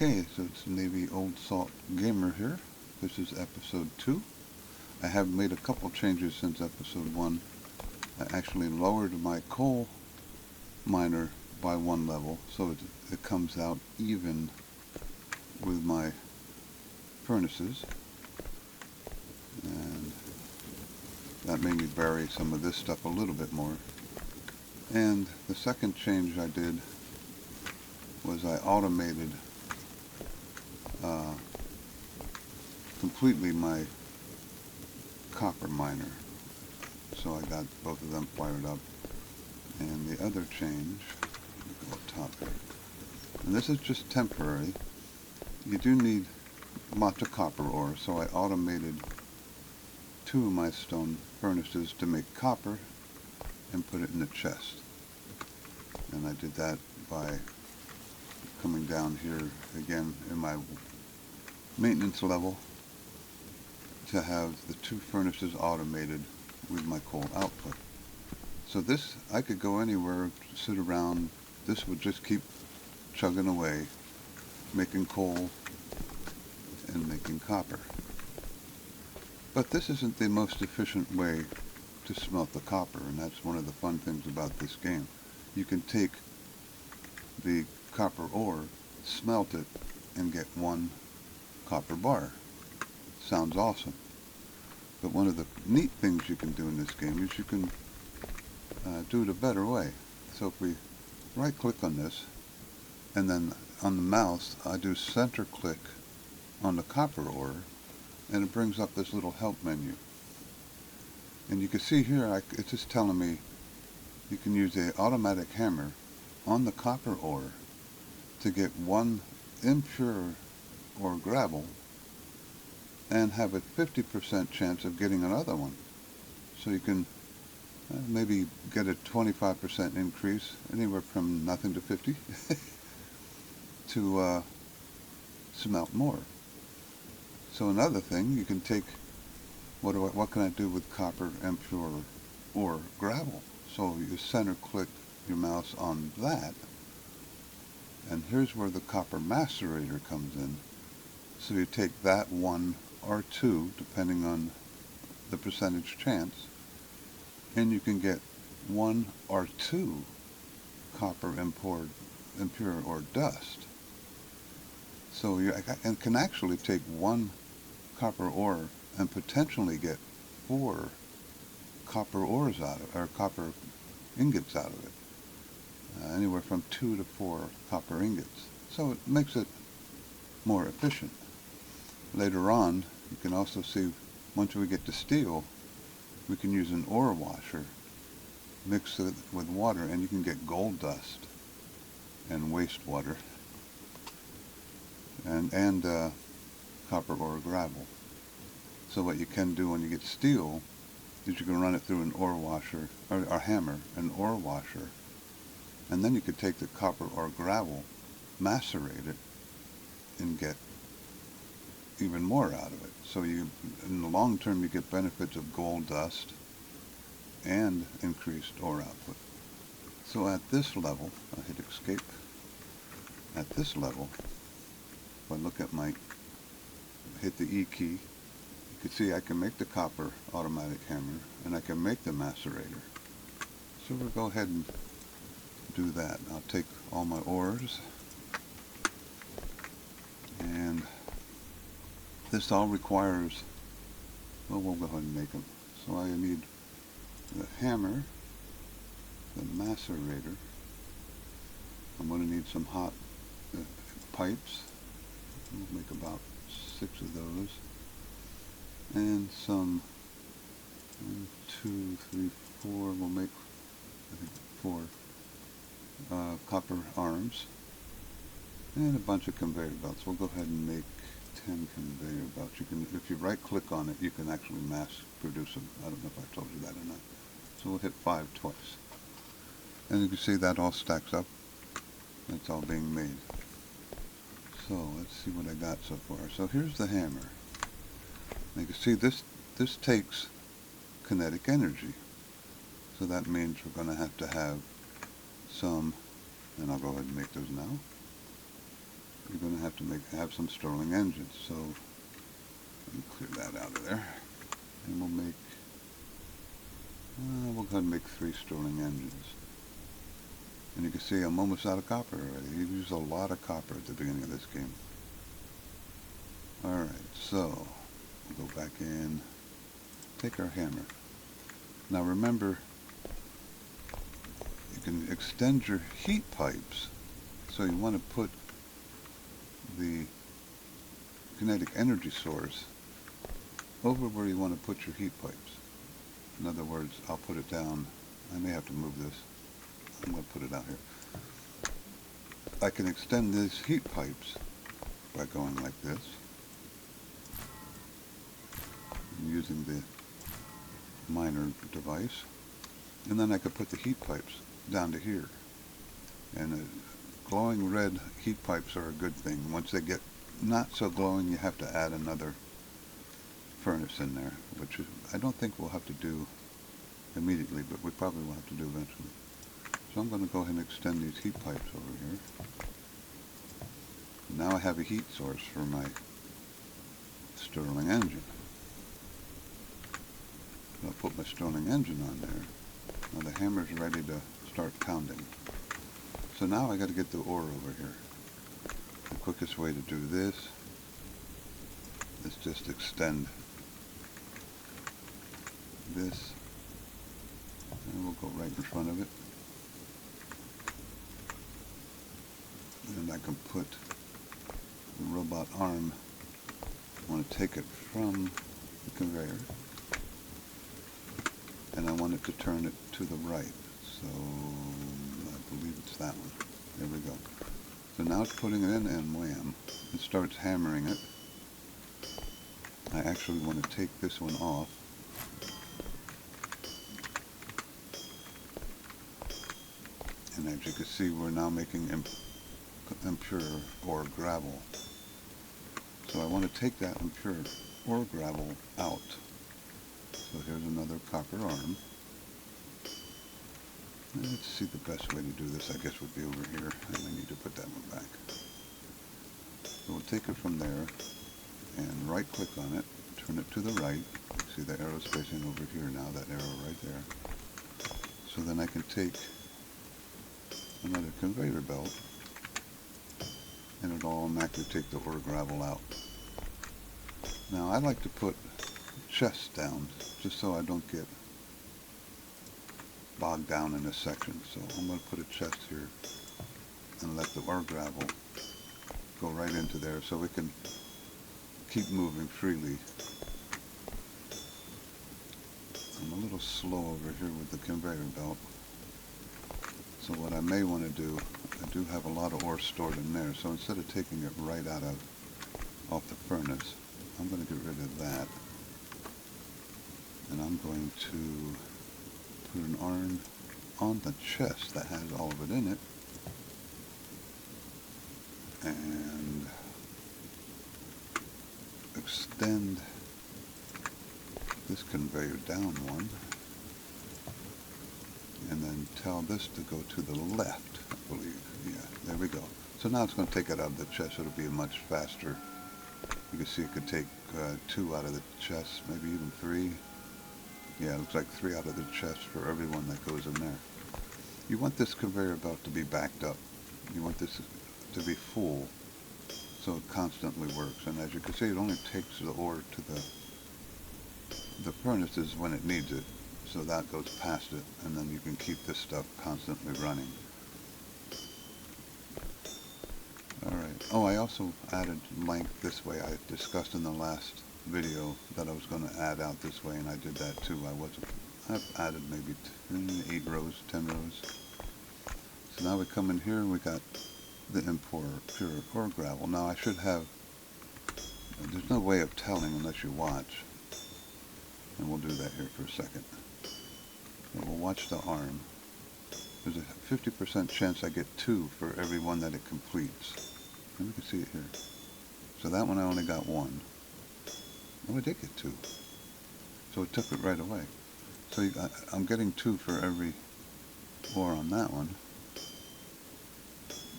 Okay, so it's Navy Old Salt Gamer here. This is episode 2. I have made a couple changes since episode 1. I actually lowered my coal miner by 1 level so it comes out even with my furnaces. And that made me bury some of this stuff a little bit more. And the second change I did was I automated completely my copper miner. So I got both of them fired up. And the other change, go up top here, and this is just temporary. You do need lots of copper ore, so I automated 2 of my stone furnaces to make copper and put it in the chest. And I did that by coming down here again in my maintenance level to have the 2 furnaces automated with my coal output. So this, I could go anywhere, sit around, this would just keep chugging away, making coal and making copper. But this isn't the most efficient way to smelt the copper, and that's one of the fun things about this game. You can take the copper ore, smelt it, and get 1 copper bar. Sounds awesome. But one of the neat things you can do in this game is you can do it a better way. So if we right click on this, and then on the mouse I do center click on the copper ore, and it brings up this little help menu. And you can see here it's just telling me you can use the automatic hammer on the copper ore to get 1 impure or gravel and have a 50% chance of getting another one. So you can maybe get a 25% increase, anywhere from nothing to 50, to smelt more. So another thing, you can take, what can I do with copper impure or gravel? So you center click your mouse on that, and here's where the copper macerator comes in. So you take that 1 or 2, depending on the percentage chance, and you can get 1 or 2 copper impure or dust. So you can actually take 1 copper ore and potentially get 4 copper ores out of it, or copper ingots out of it. Anywhere from 2 to 4 copper ingots. So it makes it more efficient. Later on, you can also see, once we get to steel, we can use an ore washer, mix it with water, and you can get gold dust and wastewater and copper ore gravel. So what you can do when you get steel is you can run it through an ore washer, or a hammer, an ore washer, and then you could take the copper or gravel, macerate it, and get even more out of it. So you, in the long term, you get benefits of gold dust and increased ore output. So at this level, I'll hit escape. At this level, if I look at hit the E key, you can see I can make the copper automatic hammer, and I can make the macerator. So we'll go ahead and do that. I'll take all my ores, and this all requires, well, we'll go ahead and make them. So I need the hammer, the macerator. I'm going to need some hot pipes. We'll make about 6 of those. And some 1, 2, 3, 4. We'll make, I think, 4 copper arms. And a bunch of conveyor belts. We'll go ahead and make 10 conveyor belts. You can, if you right click on it, you can actually mass produce them. I don't know if I told you that or not. So we'll hit 5 twice. And you can see that all stacks up. It's all being made. So let's see what I got so far. So here's the hammer. And you can see this takes kinetic energy. So that means we're going to have some, and I'll go ahead and make those now. you're going to have to have some Stirling engines. So let me clear that out of there, and we'll go ahead and make 3 Stirling engines. And you can see I'm almost out of copper already. You use a lot of copper at the beginning of this game. Alright, so we'll go back in, take our hammer. Now remember, you can extend your heat pipes, so you want to put the kinetic energy source over where you want to put your heat pipes. In other words, I'll put it down. I may have to move this. I'm going to put it out here. I can extend these heat pipes by going like this, using the miner device, and then I could put the heat pipes down to here. And glowing red heat pipes are a good thing. Once they get not so glowing, you have to add another furnace in there, which I don't think we'll have to do immediately, but we probably will have to do eventually. So I'm going to go ahead and extend these heat pipes over here. Now I have a heat source for my Stirling engine. I'll put my Stirling engine on there. Now the hammer's ready to start pounding. So now I got to get the ore over here. The quickest way to do this is just extend this, and we'll go right in front of it. And I can put the robot arm. I want to take it from the conveyor, and I want it to turn it to the right. So I believe it's that one. There we go. So now it's putting it in, and wham, it starts hammering it. I actually want to take this one off. And as you can see, we're now making impure ore gravel. So I want to take that impure ore gravel out. So here's another copper arm. Let's see, the best way to do this, I guess, would be over here. And I need to put that one back. So we'll take it from there and right click on it, turn it to the right. See the arrow spacing over here now, that arrow right there. So then I can take another conveyor belt, and it'll automatically take the ore gravel out. Now I like to put chests down just so I don't get bogged down in this section. So I'm going to put a chest here and let the ore gravel go right into there so we can keep moving freely. I'm a little slow over here with the conveyor belt. So what I may want to do, I do have a lot of ore stored in there, so instead of taking it right off the furnace, I'm going to get rid of that. And I'm going to put an arm on the chest that has all of it in it, and extend this conveyor down one, and then tell this to go to the left, I believe. Yeah, there we go. So now it's going to take it out of the chest. It'll be much faster. You can see it could take 2 out of the chest, maybe even 3. Yeah, it looks like 3 out of the chest for every one that goes in there. You want this conveyor belt to be backed up. You want this to be full so it constantly works. And as you can see, it only takes the ore to the furnaces when it needs it. So that goes past it, and then you can keep this stuff constantly running. Alright. Oh, I also added length this way. I discussed in the last video that I was going to add out this way, and I did that too. I've added maybe 8 rows, 10 rows. So now we come in here and we got the impure ore gravel. Now I should have, there's no way of telling unless you watch, and we'll do that here for a second. And we'll watch the arm. There's a 50% chance I get 2 for every one that it completes. And we can see it here. So that one I only got 1. Oh, I did get 2. So it took it right away. So I'm getting 2 for every ore on that one.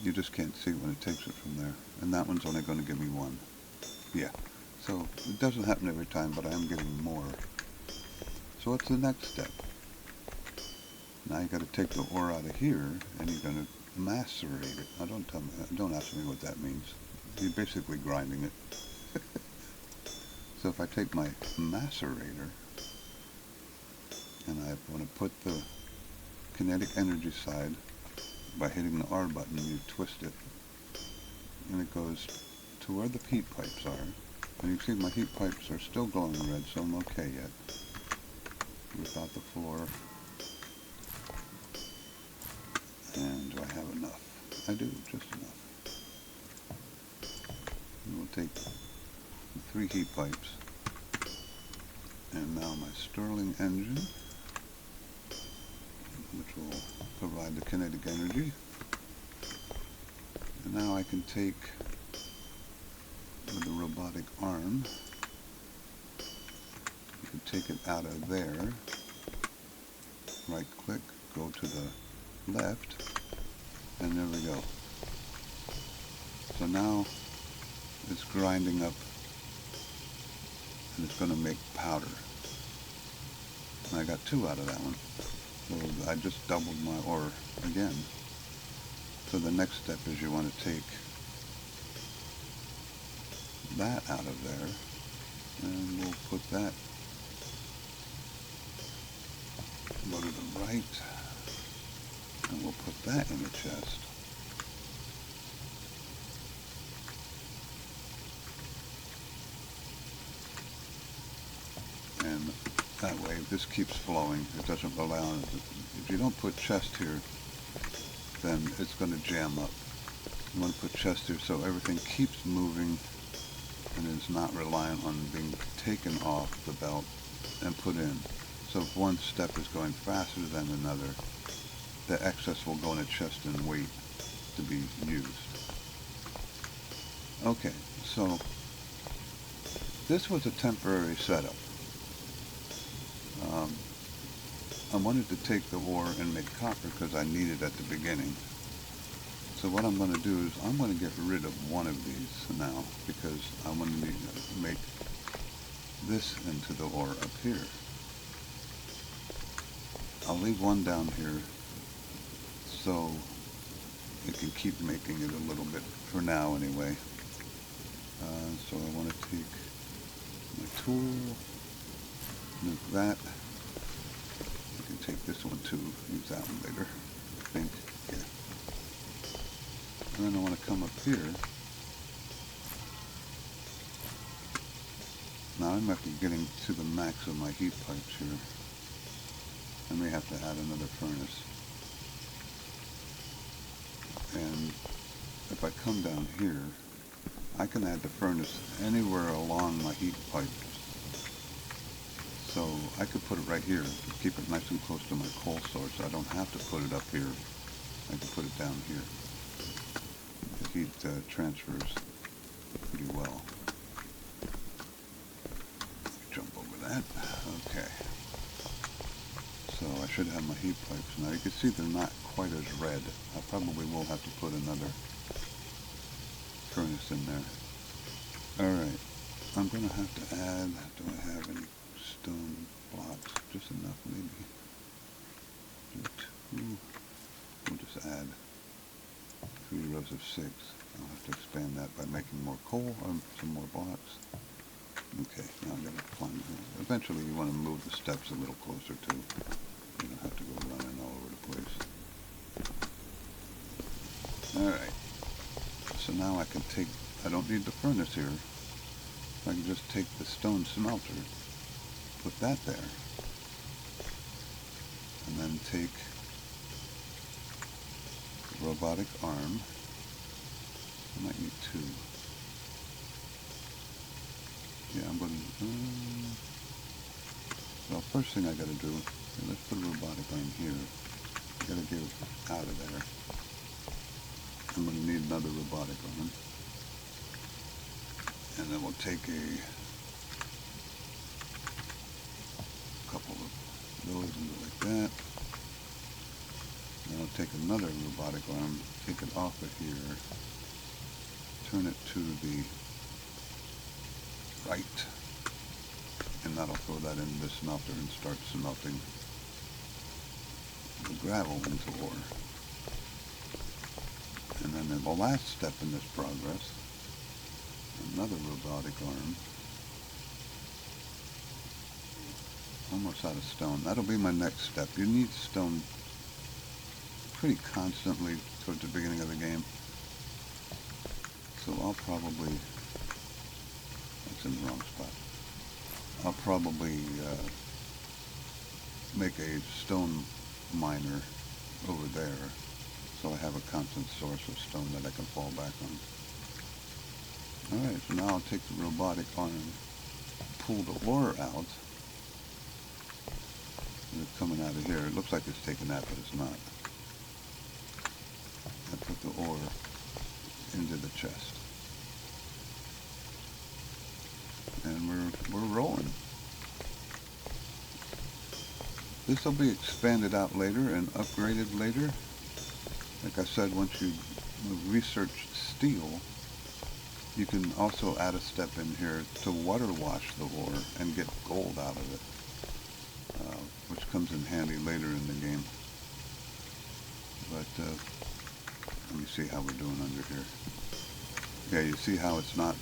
you just can't see when it takes it from there. And that one's only going to give me one. Yeah. So it doesn't happen every time, but I am getting more. So what's the next step? Now you got to take the ore out of here, and you're going to macerate it. Now don't ask me what that means. You're basically grinding it. So if I take my macerator, and I want to put the kinetic energy side, by hitting the R button, you twist it, and it goes to where the heat pipes are. And you can see my heat pipes are still glowing red, so I'm okay yet. Without the floor. And do I have enough? I do, just enough. And we'll take the 3 heat pipes. And now my Stirling engine, which will provide the kinetic energy. And now I can take, with the robotic arm, you can take it out of there, right click, go to the left, and there we go. So now it's grinding up, and it's going to make powder. And I got 2 out of that one. So I just doubled my ore again. So the next step is you want to take that out of there, and we'll put that, go to the right, and we'll put that in the chest. And that way this keeps flowing. It doesn't rely on it. If you don't put chest here, then it's going to jam up. You want to put chest here so everything keeps moving and is not reliant on being taken off the belt and put in. So if one step is going faster than another, the excess will go in a chest and wait to be used. Okay, so this was a temporary setup. I wanted to take the ore and make copper because I need it at the beginning. So what I'm going to do is I'm going to get rid of one of these now because I want to make this into the ore up here. I'll leave one down here so it can keep making it a little bit for now anyway. So I want to take my tool, nuke that. I can take this one too, use that one later, I think, yeah. And then I want to come up here. Now I might be getting to the max of my heat pipes here. I may have to add another furnace. And if I come down here, I can add the furnace anywhere along my heat pipes. So I could put it right here to keep it nice and close to my coal source. I don't have to put it up here. I can put it down here. The heat transfers pretty well. Jump over that. Okay. So I should have my heat pipes. Now you can see they're not quite as red. I probably will have to put another furnace in there. Alright. I'm going to have to add, do I have any stone blocks? Just enough maybe. We'll just add 3 rows of 6. I'll have to expand that by making more coal or some more blocks. Okay, now I'm going to climb here. Eventually you want to move the steps a little closer too. You don't have to go running all over the place. Alright, so now I can take, I don't need the furnace here. I can just take the stone smelter, put that there, and then take the robotic arm. I might need 2. Yeah, I'm going to, well, first thing I got to do, let's put a robotic arm here. I got to get it out of there. I'm going to need another robotic arm. And then we'll take a couple of those and go like that. Then I'll take another robotic arm, take it off of here, turn it to the right, and that'll throw that into the smelter and start smelting the gravel into ore. And then in the last step in this progress, another robotic arm, almost out of stone. That'll be my next step. You need stone pretty constantly towards the beginning of the game. So I'll probably, that's in the wrong spot. I'll probably make a stone miner over there so I have a constant source of stone that I can fall back on. Alright, so now I'll take the robotic arm, pull the ore out. And it's coming out of here. It looks like it's taking that, but it's not. I put the ore into the chest. And we're rolling. This will be expanded out later and upgraded later. Like I said, once you research steel, you can also add a step in here to water wash the ore and get gold out of it, which comes in handy later in the game. But let me see how we're doing under here. Yeah, you see how it's not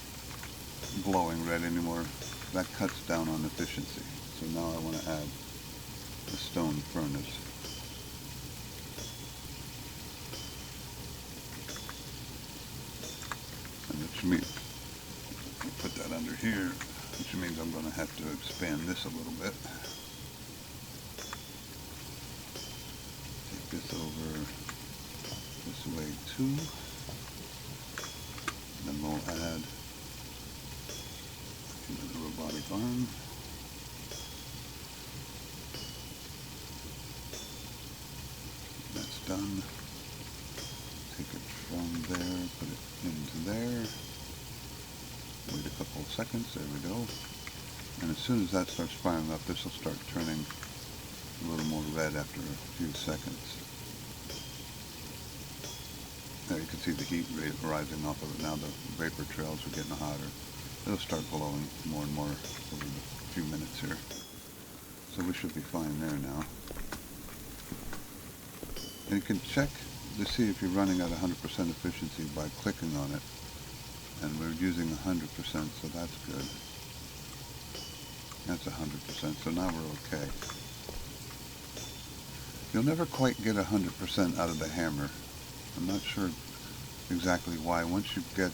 glowing red anymore? That cuts down on efficiency. So now I want to add a stone furnace. And which means, put that under here, which means I'm going to have to expand this a little bit. Take this over this way too. Then we'll add another robotic arm. That's done. Take it from there, put it into there. Wait a couple of seconds, there we go. And as soon as that starts firing up, this will start turning a little more red after a few seconds. Now you can see the heat rising off of it now. The vapor trails are getting hotter. It'll start glowing more and more over the few minutes here. So we should be fine there now. And you can check to see if you're running at 100% efficiency by clicking on it. And we're using 100%, so that's good. That's 100%, so now we're okay. You'll never quite get 100% out of the hammer. I'm not sure exactly why. Once you get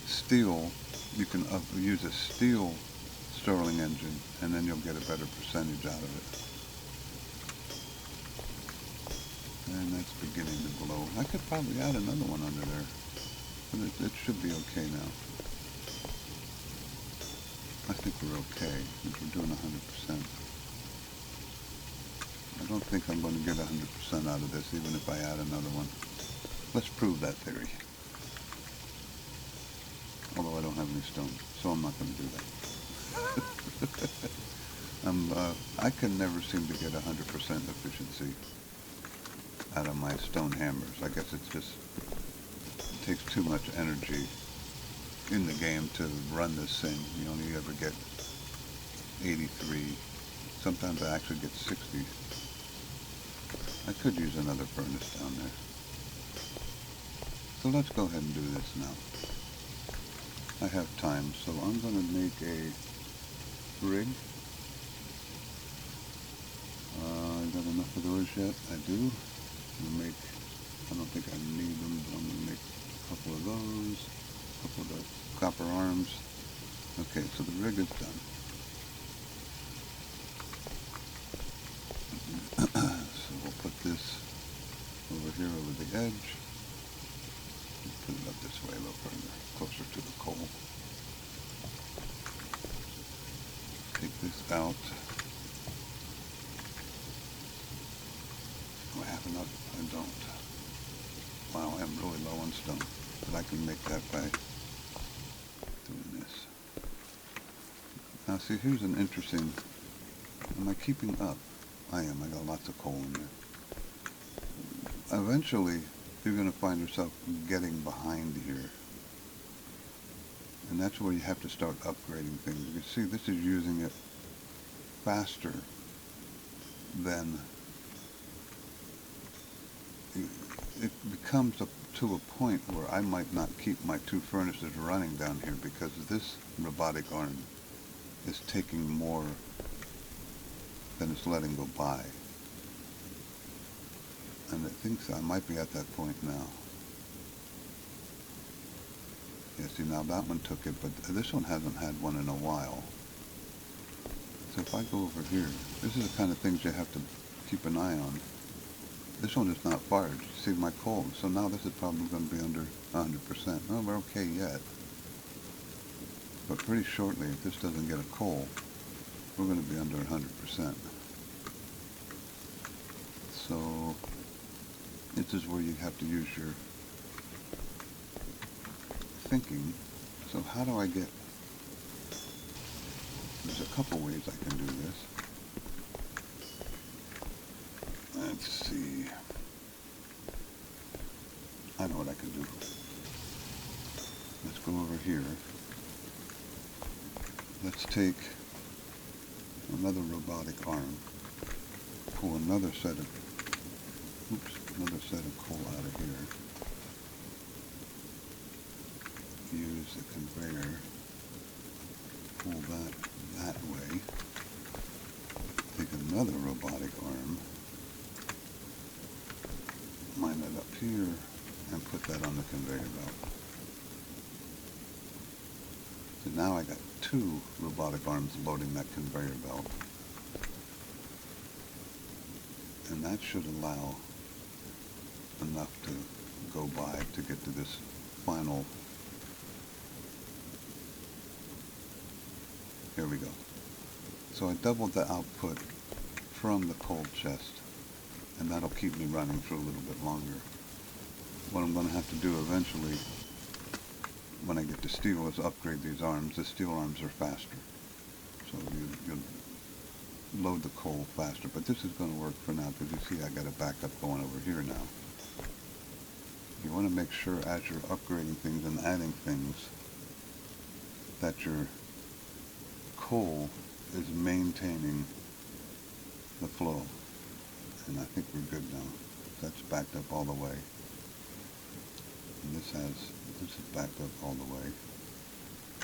steel, you can use a steel Stirling engine, and then you'll get a better percentage out of it. And that's beginning to glow. I could probably add another one under there, but it should be okay now. I think we're okay, because we're doing 100%. I don't think I'm going to get 100% out of this, even if I add another one. Let's prove that theory. Although I don't have any stone, so I'm not going to do that. I can never seem to get 100% efficiency out of my stone hammers. I guess it takes too much energy in the game to run this thing. You only ever get 83. Sometimes I actually get 60. I could use another furnace down there. So let's go ahead and do this now. I have time, so I'm going to make a rig. I got enough of those yet? I do. I don't think I need them, but I'm going to make a couple of those, a couple of the copper arms. Okay, so the rig is done. So we'll put this over here over the edge. Put it up this way a little further, closer to the coal. Take this out. Do I have enough? I don't. Wow, I'm really low on stone. But I can make that by doing this. Now see, here's an interesting... Am I keeping up? I am. I got lots of coal in there. eventually you're going to find yourself getting behind here. And that's where you have to start upgrading things. You can see this is using it faster than it becomes to a point where I might not keep my two furnaces running down here because this robotic arm is taking more than it's letting go by. And I think I might be at that point now. Yeah, see, now that one took it, but this one hasn't had one in a while. So if I go over here, this is the kind of things you have to keep an eye on. This one is not fired. You see my coal. So now this is probably going to be under 100%. Oh, we're okay yet. But pretty shortly, if this doesn't get a coal, we're going to be under 100%. So this is where you have to use your thinking. So how do I get... There's a couple ways I can do this. Let's see. I know what I can do. Let's go over here. Let's take another robotic arm, pull another set of coal out of here. Use the conveyor, pull that way. Take another robotic arm, line it up here, and put that on the conveyor belt. So now I got two robotic arms loading that conveyor belt. And that should allow enough to go by to get to this final. Here we go. So I doubled the output from the coal chest, and that'll keep me running for a little bit longer. What I'm going to have to do eventually, when I get to steel, is upgrade these arms. The steel arms are faster, so you'll load the coal faster. But this is going to work for now, because you see I got a backup going over here now. You want to make sure as you're upgrading things and adding things that your coal is maintaining the flow. And I think we're good now. That's backed up all the way. And this is backed up all the way.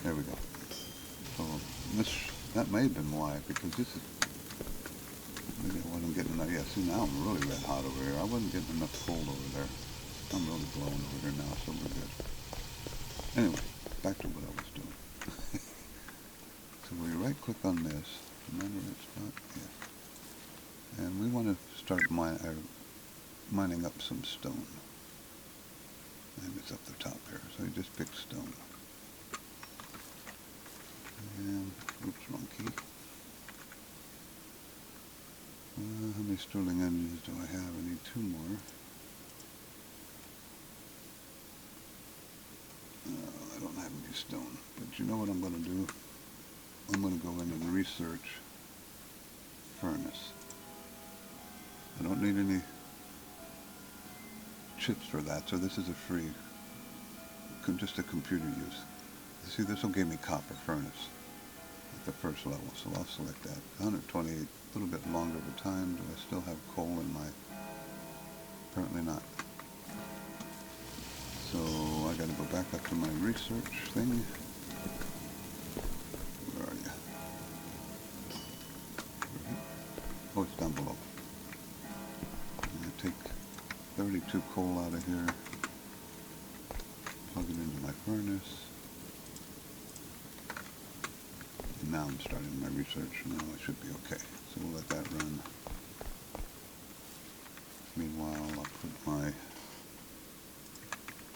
There we go. So that may have been why, because this is, maybe I wasn't getting enough. Yeah, see, now I'm really red hot over here. I wasn't getting enough coal over there. I'm really blowing over here now, so we're good. Anyway, back to what I was doing. So we right click on this, remember that spot? Yeah. And we want to start mining up some stone. And it's up the top here, so you just pick stone. And, oops, wrong key. How many Sterling engines do I have? I need 2 more. I don't have any stone, but you know what I'm going to do? I'm going to go into the research furnace. I don't need any chips for that, so this is a free, just a computer use. You see, this will give me copper furnace at the first level, so I'll select that. 128, a little bit longer of a time. Do I still have coal in my... Apparently not. So I got to go back up to my research thing. Where are you? Oh, it's down below. I'm going to take 32 coal out of here, plug it into my furnace, and now I'm starting my research. Now I should be okay. So we'll let that run. Meanwhile, I'll put my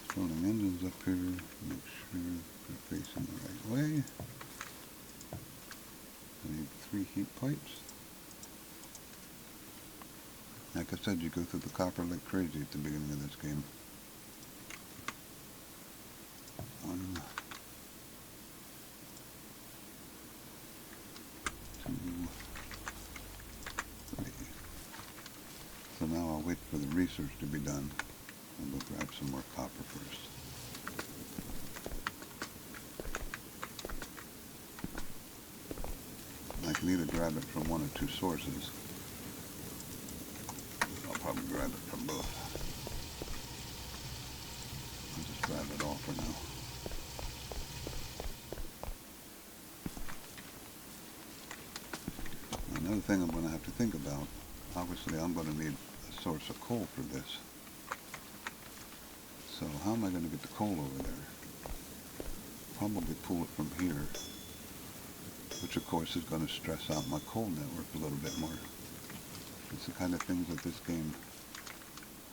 floating engines up here, make sure they're facing the right way. I need 3 heat pipes. Like I said, you go through the copper like crazy at the beginning of this game. 1, 2, 3. So now I'll wait for the research to be done. I'm going to grab some more copper first. I can either grab it from one or two sources. I'll probably grab it from both. I'll just grab it all for now. Another thing I'm going to have to think about, obviously I'm going to need a source of coal for this. So how am I going to get the coal over there? Probably pull it from here, which of course is going to stress out my coal network a little bit more. It's the kind of things that this game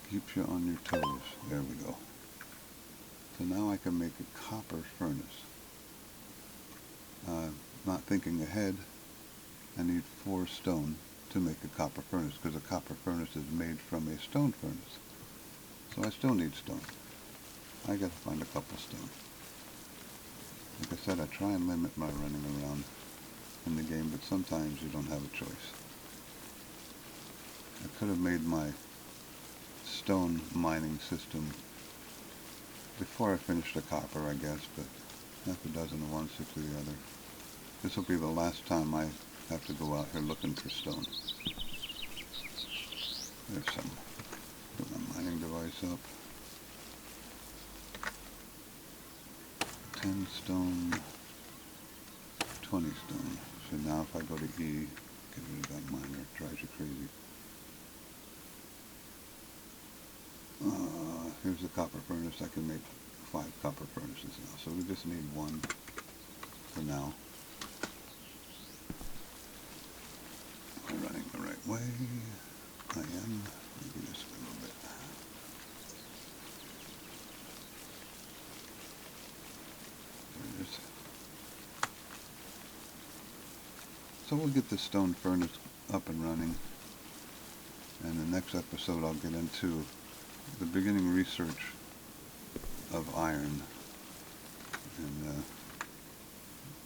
keeps you on your toes. There we go. So now I can make a copper furnace. Not thinking ahead, I need 4 stone to make a copper furnace, because a copper furnace is made from a stone furnace. So I still need stone. I gotta find a couple stone. Like I said, I try and limit my running around in the game, but sometimes you don't have a choice. I could have made my stone mining system before I finished the copper, I guess, but half a dozen of one, 6 of the other. This will be the last time I have to go out here looking for stone. There's some. Put my mining device up. 10 stone, 20 stone. So now if I go to E, get rid of that miner, it drives you crazy. Here's the copper furnace. I can make 5 copper furnaces now. So we just need 1 for now. Am I running the right way? I am. Maybe just a little bit. There it is. So we'll get the stone furnace up and running. And the next episode I'll get into the beginning research of iron and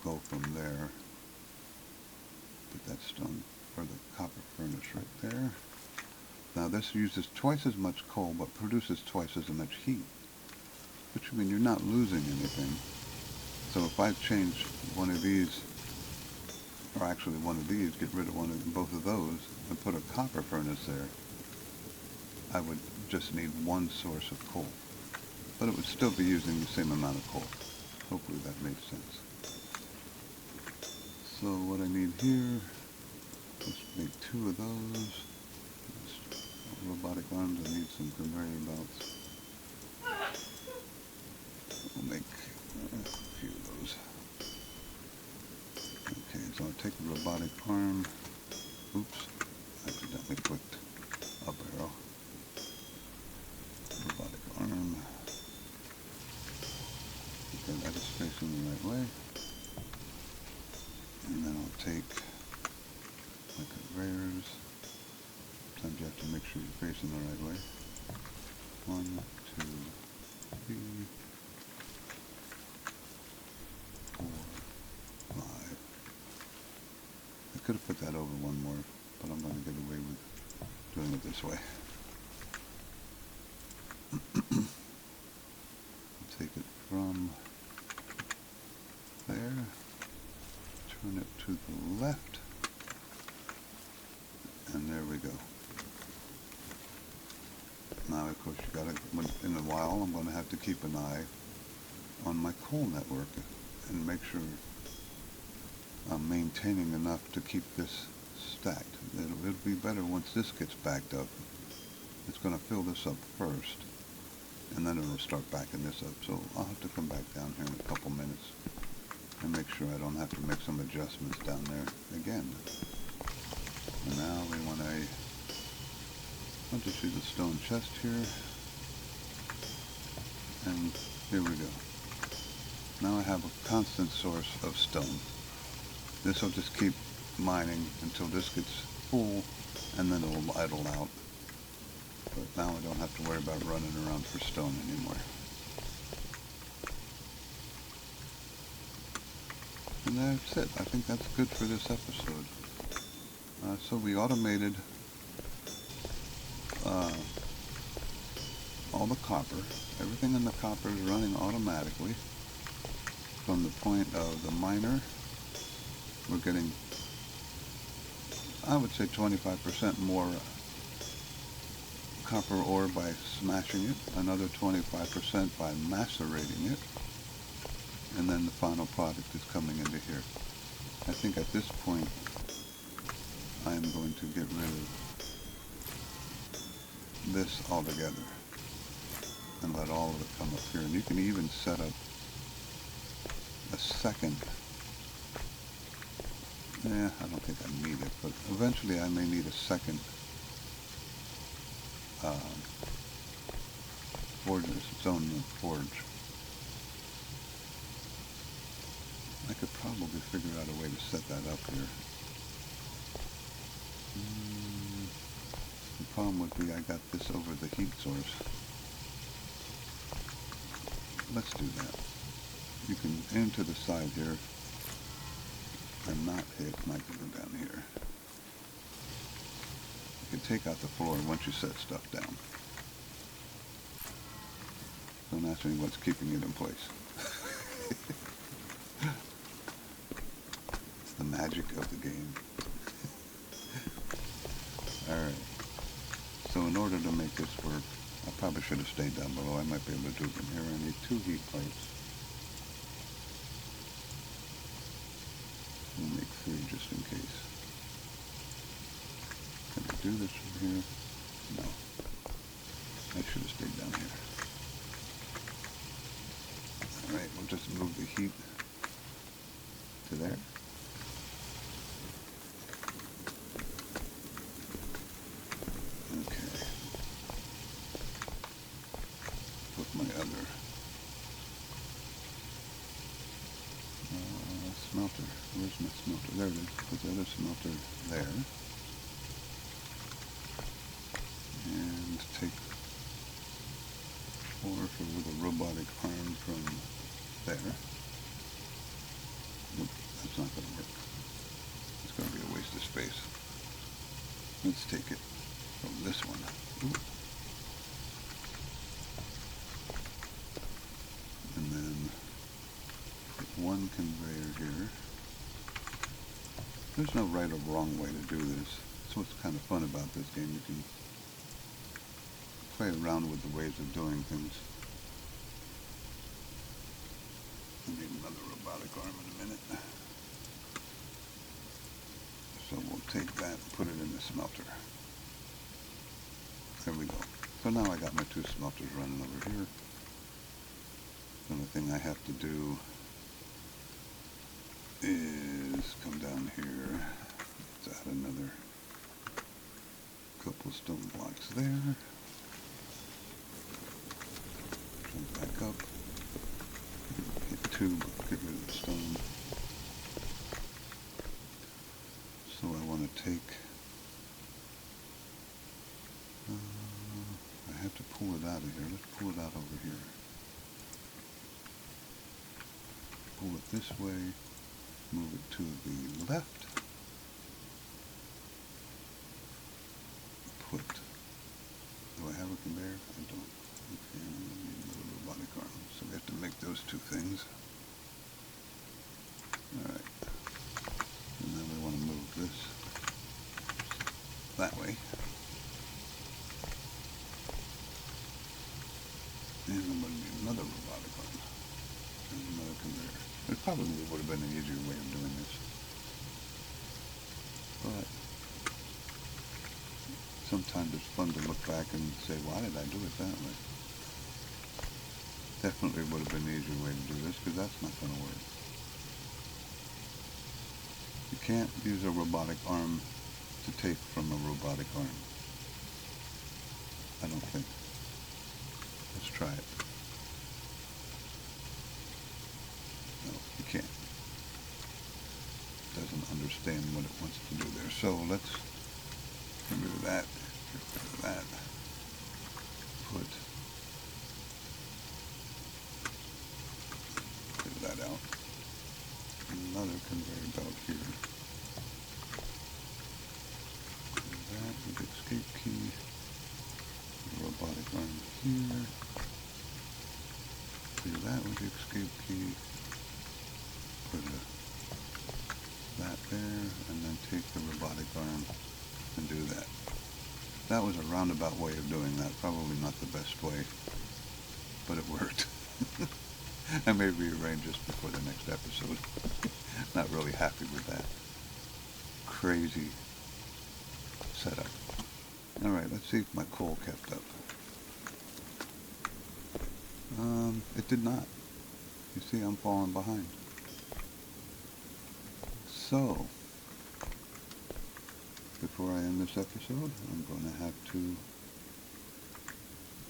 go from there. Put that stone or the copper furnace right there. Now this uses twice as much coal but produces twice as much heat, which means you're not losing anything. So if I change one of these, or actually one of these, get rid of both of those and put a copper furnace there, I would just need 1 source of coal, but it would still be using the same amount of coal. Hopefully that made sense. So what I need here, let's make 2 of those. Robotic arms, I need some conveyor belts. We'll make a few of those. Okay, so I'll take the robotic arm. Oops, I accidentally clicked up arrow. Robotic arm. Okay, that is facing the right way. And then I'll take my conveyors. Sometimes you have to make sure you're facing the right way. 1, 2, 3, 4, 5. I could have put that over 1 more, but I'm going to get away with doing it this way. Take it from there, turn it to the left, and there we go. Now, of course, in a while, I'm going to have to keep an eye on my coal network and make sure I'm maintaining enough to keep this stacked. It'll be better once this gets backed up. It's going to fill this up first, and then it'll start backing this up. So I'll have to come back down here in a couple minutes and make sure I don't have to make some adjustments down there again. And now we want to see the stone chest here, and here we go. Now I have a constant source of stone. This will just keep mining until this gets full, and then it will idle out. But now I don't have to worry about running around for stone anymore. And that's it. I think that's good for this episode. So we automated all the copper. Everything in the copper is running automatically. From the point of the miner, we're getting, I would say, 25% more copper ore by smashing it, another 25% by macerating it, and then the final product is coming into here. I think at this point I'm going to get rid of this altogether and let all of it come up here. And you can even set up a second, I don't think I need it, but eventually I may need a second forge, its own forge. I could probably figure out a way to set that up here. The problem would be I got this over the heat source. Let's do that. You can aim to the side here and not hit, might go down here. You can take out the floor once you set stuff down. Don't ask me what's keeping it in place. It's the magic of the game. Alright. So in order to make this work, I probably should have stayed down below. I might be able to do it from here. I need 2 heat pipes. We'll make 3 just in case. Can I do this from here? No. I should have stayed down here. Alright, we'll just move the heat to there. Okay. Put my other smelter. Where's my smelter? There it is. Put the other smelter there. And take ore with a robotic arm from there. Nope, that's not going to work. It's going to be a waste of space. Let's take it from this one. Ooh. And then put one conveyor here. There's no right or wrong way to do this. That's what's kind of fun about this game. You can play around with the ways of doing things. I need another robotic arm in a minute. So we'll take that and put it in the smelter. There we go. So now I got my 2 smelters running over here. The only thing I have to do is come down here. Let's add another couple stone blocks there. Jump back up. Hit 2, but get rid of the stone. So I want to take, I have to pull it out of here. Let's pull it out over here. Pull it this way, move it to the left. Put, do I have a conveyor? I don't. Okay, I need another robotic arm. So we have to make those 2 things. Alright. And then we want to move this that way. And I'm going to need another robotic arm. And another conveyor. It probably would have been an easier way of doing this. But sometimes it's fun to look back and say, why did I do it that way? Definitely would have been an easier way to do this, because that's not going to work. You can't use a robotic arm to take from a robotic arm. I don't think. Let's try it. No, you can't. It doesn't understand what it wants to do there. So let's get rid of that. Get rid of that. Put that out. Another conveyor belt here. And that with the escape key. robotic arm here. Do that with the escape key. Put that there, and then take the robotic arm and do that. That was a roundabout way of doing that. Probably not the best way, but it worked. I may rearrange this before the next episode. Not really happy with that crazy setup. Alright, let's see if my coal kept up. It did not. You see, I'm falling behind. So, before I end this episode, I'm going to have to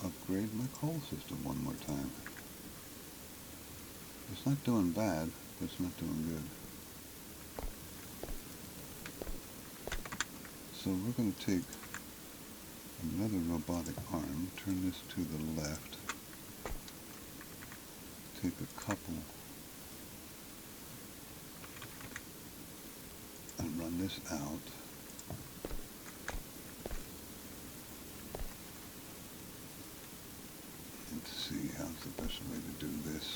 upgrade my coal system one more time. It's not doing bad, but it's not doing good. So we're going to take another robotic arm, turn this to the left, take a couple, and run this out. Let's see, how's the best way to do this.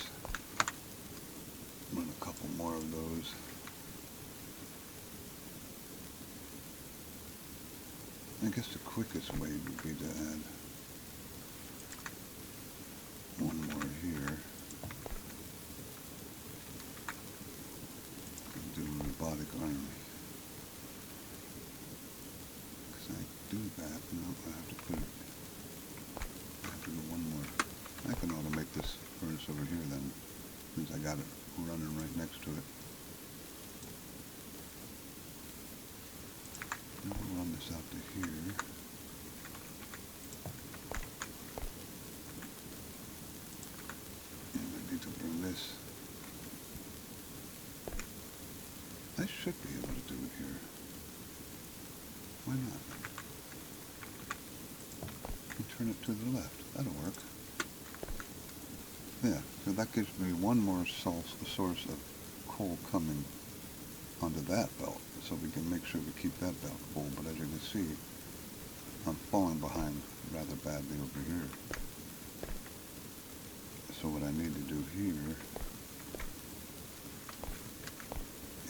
Run a couple more of those. I guess the quickest way would be to add one more here. And do a robotic arm. Because I do that, no, I have to put it, I have to do one more. I can automate this furnace over here then, since I got it running right next to it. And we'll run this out to here. And I need to run this. I should be able to do it here. Why not? And turn it to the left. That'll work. Yeah, so that gives me one more source of coal coming onto that belt, so we can make sure we keep that belt full. But as you can see, I'm falling behind rather badly over here. So what I need to do here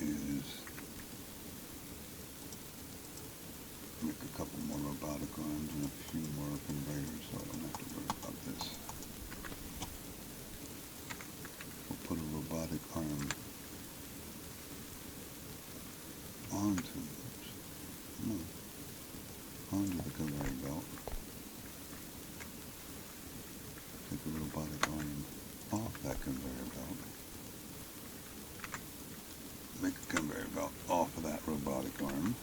is make a couple more robotic arms and a few more conveyors, so I don't have to worry about this. We'll put a robotic arm onto the conveyor belt. Take the robotic arm off that conveyor belt. Make a conveyor belt off of that robotic arm.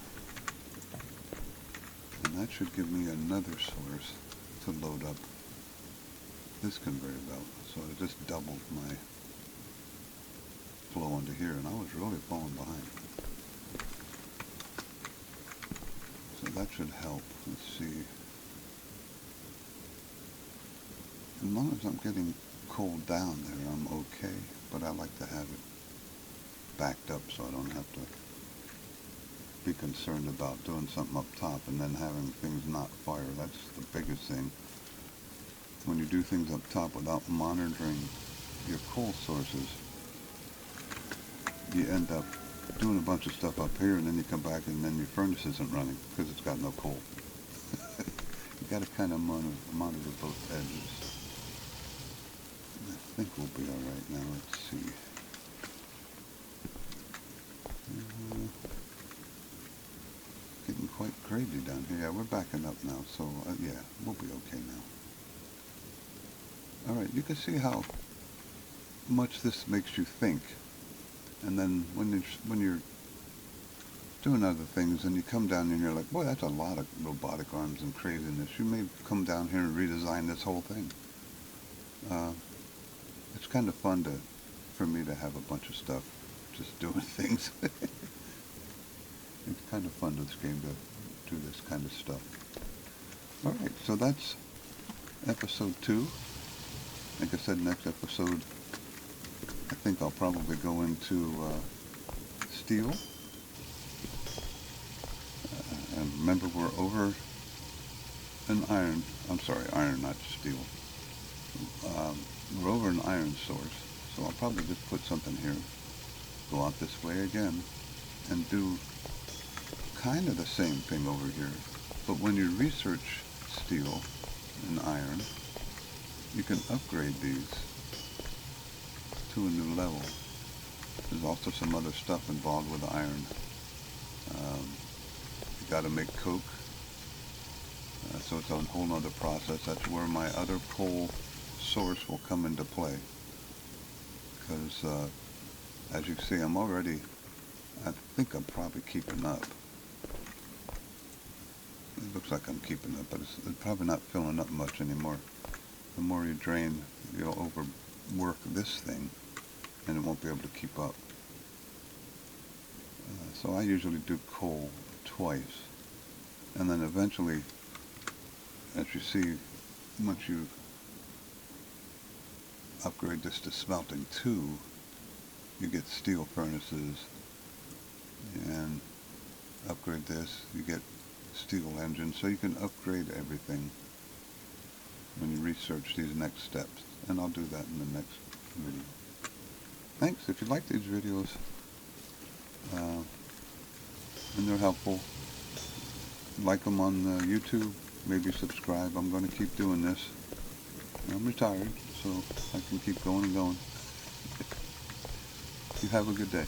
And that should give me another source to load up this conveyor belt. So it just doubled my flow into here, and I was really falling behind. So that should help. Let's see. As long as I'm getting coal down there, I'm okay. But I like to have it backed up so I don't have to be concerned about doing something up top and then having things not fire. That's the biggest thing. When you do things up top without monitoring your coal sources, you end up doing a bunch of stuff up here, and then you come back and then your furnace isn't running because it's got no coal. You got to kind of monitor both edges. I think we'll be all right now. Let's see. Getting quite crazy down here. Yeah, we're backing up now, so yeah, we'll be okay now. All right, you can see how much this makes you think. And then when you're doing other things and you come down and you're like, boy, that's a lot of robotic arms and craziness. You may come down here and redesign this whole thing. It's kind of fun for me to have a bunch of stuff just doing things. It's kind of fun this game to do this kind of stuff. Alright, so that's episode 2. Like I said, next episode, I think I'll probably go into steel. And remember, we're over an iron, I'm sorry, iron, not steel. We're over an iron source, so I'll probably just put something here, go out this way again, and do kind of the same thing over here. But when you research steel and iron, you can upgrade these to a new level. There's also some other stuff involved with iron. You got to make coke, so it's a whole other process. That's where my other coal source will come into play. Because as you can see, I'm already, I think I'm probably keeping up. It looks like I'm keeping up, but it's probably not filling up much anymore. The more you drain, you'll overwork this thing, and it won't be able to keep up. So I usually do coal twice, and then eventually, as you see, once you upgrade this to smelting 2, you get steel furnaces, and upgrade this, you get steel engines, so you can upgrade everything when you research these next steps, and I'll do that in the next video. Thanks. If you like these videos and they're helpful, like them on YouTube, maybe subscribe. I'm going to keep doing this. I'm retired, so I can keep going and going. You have a good day.